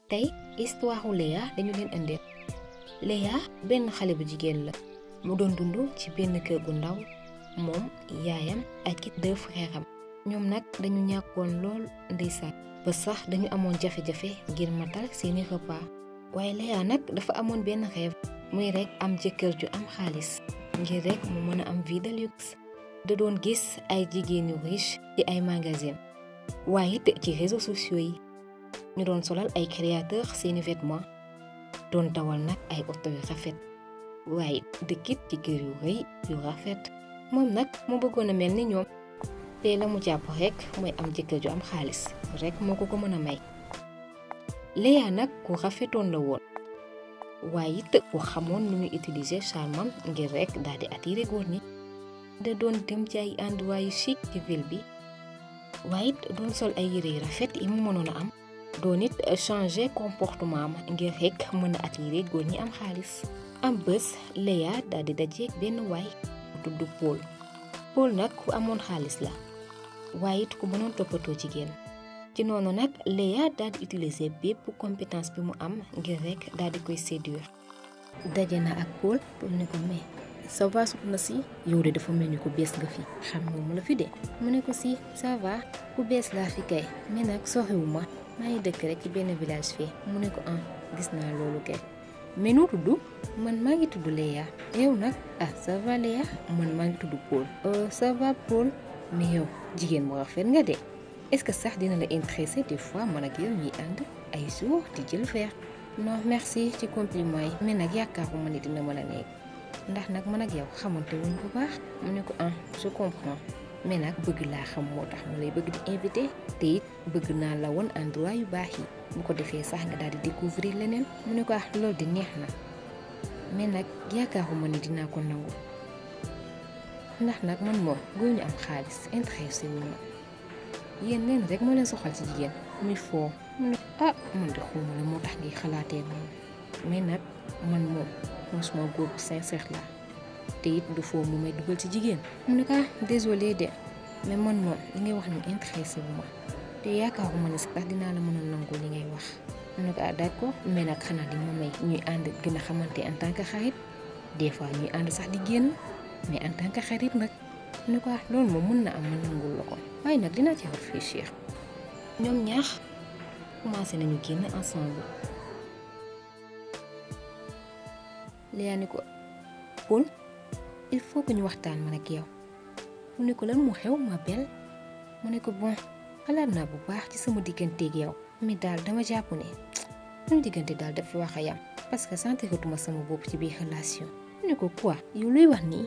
tey histoire Léa dañu leen indil Léa benn xale bu jigéen la mu doon dund ci benn kër gu ndaw moom yaayam ak it 2 frères am ñoom nag dañu ñàkkoon lool ndeysaan ba sax dañu amoon jafe-jafe ngir matal seeni repas waaye Léa nag dafa amoon benn rêve muy rek am jëkkër ju am xaalis ngir rek mu mën a am vie de luxe da doon gis ay jigéen yu riche ci ay magasin waaye it ci réseaux sociaux yi ñu doon solal ay créateurs seeni vêtements doon dawal nag ay oto yu rafet waaye dëkkit ci kër yu rëy yu rafet moom nag mu bëggoon a mel ni ñoom te la mu jàpp rek mooy am jëkkër ju am xaalis rek moo ko mën a may Léa nag ku rafetoon la woon waaye it ku xamoon nu muy utiliser charmam ngir rek daal di attirer góor ñi da doon dem ci ay endroits yu chic ci ville bi waaye it doon sol ay yére yu rafet yi mu mënoon a am doon it changer comportement am ngir rek mën a attirer góor ñi am xaalis am bés Léa daal di dajeeg benn waay bu tudd Paul nag ku amoon xaalis la waaye it ku mënoon toppatoo jigéen ci noonu nag Léa daal di utiliser bépp compétence bi mu am ngir rek daal di koy séduire daje na ak Paul ne ko mais ça va soxna si yow de dafa mel ni ku bees nga fi xam nga mu la fi de mu ne ko si ça va ku bees laa fi kay mais nag soriwuma maa ngi dëkk rek ci benn village fii mu ne ko gis naa loolu kay mais noo tudd man maa ngi tudd Léa yow nag ça va Léa man maa ngi tudd Paul ça va Paul mais yow jigéen mu rafet nga de est-ce que sax dina la intéressé des fois man ak yow ñuy ànd ay jour di jël verre non merci ci compliment yi mais nag yaakaaruma ni dina mën a nekk ndax nag man ak yow xamante wuñ bu baax mu ne ko je comprends mais nag bëgg laa xam moo tax mu lay bëgg di invité te it bëgg naa la woon endroit yu baax yi bu ko defee sax nga daal di découvrir leneen mu ne ko loolu di neex na mais nag yaakaaruma ni dinaa ko nangu ndax nag man moom góor ñu am xaalis intéressé wu ma yéen leen rek moo leen soxal ci jigéen muy foo mu ne man de xawma la moo tax ngi xalaatee noonu mais nag man moom franchement góor bu sincère la te it du foo mu may dugal ci jigéen mu ne ko désolé de mais man moom li ngay wax ni intéressé wu ma te yaakaaruma ne sax dinaa la mën a nangu li ngay wax mu ne ko d'accord mais nag xanaa di ma may ñuy ànd gën a xamante en tant que xarit des fois ñuy ànd sax di génn mais en tant que xarit nag mu ne ko loolu moom mën na am ma nangul la ko waaye nag dinaa ci réfléchir ñoom ñaax commencé nañu génn ensemble Léa ni ko Paul il faut que ñu waxtaan man ak yow mu ne ko lan mu xew ma belle mu ne ko bon xalaat naa bu baax ci sama digganteeg yow mais daal dama jàpp ne suñu diggante daal dafa wax a yam parce que sentiratuma sama bopp ci biir relation mu ne ko quoi yow luy wax nii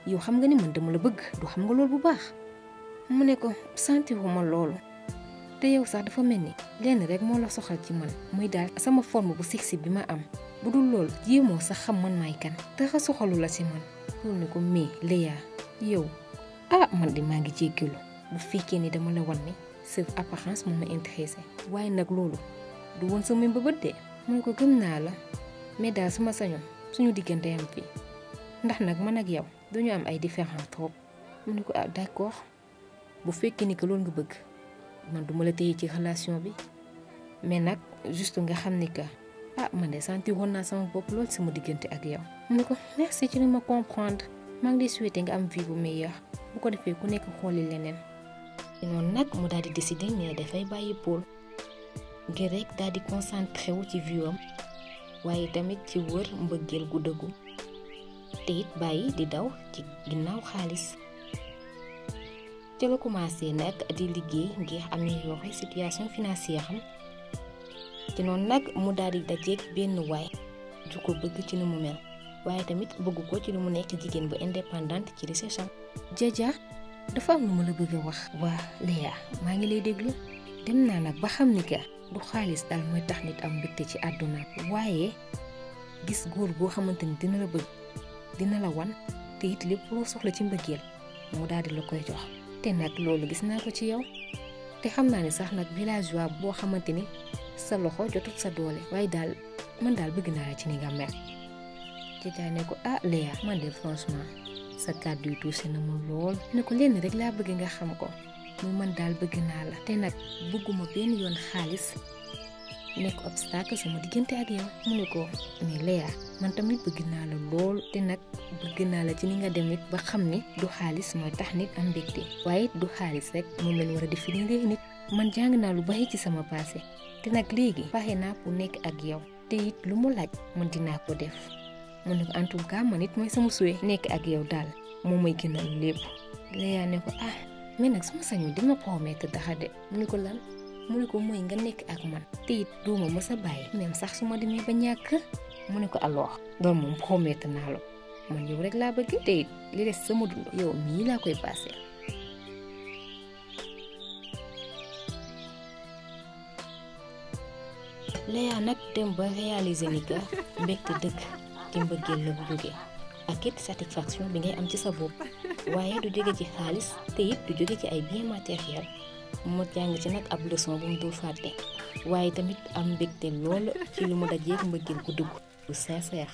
yow xam nga ni man dama la bëgg du xam nga loolu bu baax mu ne ko sentiruma loolu te yow sax dafa mel ni lenn rek moo la soxal ci man muy daal sama forme bu sexy bi ma am bu dul loolu jéemoo sax xam man maay kan dara soxalu la ci man loolu ne ko mais Léa yow man di maa ngi jéggalu bu fekkee ni dama la wan ni sa apparence moo ma intéressé waaye nag loolu du woon sama mbëbët de mu ne ko gëm naa la mais daal su ma sañoon suñu diggante am fii ndax nag man ak yow dañu am ay différence trop mu ne ko d'accord bu fekkee ni que loolu nga bëgg man duma la téye ci relation bi mais nag juste nga xam ni que man de sentir woon naa sama bopp loolu sama diggante ak yow mu ne ko merci ci li ma comprendre maa ngi lay souhaiter nga am vie bu meilleur bu ko defee ku nekk xooli leneen noonu nag mu daal di décider ne dafay bàyyi Paul ngir rek daal di concentré wu ci vie am waaye tamit ci wër mbëggeel gu dëggu te it bàyyi di daw ci ginnaaw xaalis ci la commencé nag di liggéey ngir améliorer situation financière am ci noonu nag mu daal di dajeeg benn waay ju ko bëgg ci ni mu mel waaye tamit bëgg ko ci li mu nekk jigéen bu indépendante ci recherche am Jaja dafa am lu ma la bëgg a wax waa Léa maa ngi lay déglu dem naa nag ba xam ni que du xaalis daal mooy tax nit am mbégte ci àdduna waaye gis góor boo xamante ni dina la bëgg dina la wan te it lépp loo soxla ci mbëggeel mu daal di la koy jox te nag loolu gis naa ko ci yow te xam naa ne sax nag villageois boo xamante ni sa loxo jotut sa doole waaye daal man daal bëgg naa la ci ni nga mel Jaja ne ko Léa man de franchement sa kàddu yu tuuti na mu lool ne ko lenn rek laa bëgg nga xam ko muy man daal bëgg naa la te nag bëgguma benn yoon xaalis nekk obstacle sama diggante ak yow. mu ne ko mais Léa man tamit bëgg naa la lool te nag bëgg naa la ci ni nga demit ba xam ni du xaalis mooy tax nit am mbégte waaye du xaalis rek moom lañ war a définir nit. man jàng naa lu bari ci sama passé te nag léegi pare naa pour nekk ak yow te it lu mu laaj man dinaa ko def. mu ne ko en tout cas man it mooy sama suwe nekk ak yow daal moom mooy gënal lépp. Léa ne ko mais nag suma sañu dima promettre dara de. mu ne ko lan. mu ne ko mooy nga nekk ak man te it dooma mës a bàyyi même sax su ma demee ba ñàkk. mu ne ko alors loolu moom promettre naa la man yow rek laa bëgg te it li des sama dund yow mii laa koy passé. Léa nag dem ba réaliser ni que mbégte dëgg ci mbëggeel la bu jógee ak it satisfaction bi ngay am ci sa bopp waaye du jóge ci xaalis te it du jóge ci ay biens matériels. mu jàng ci nag ab leçon bu mu dul fàtte waaye tamit am mbégte lool ci lu mu dajeeg mbëggeel gu dugg bu sincère.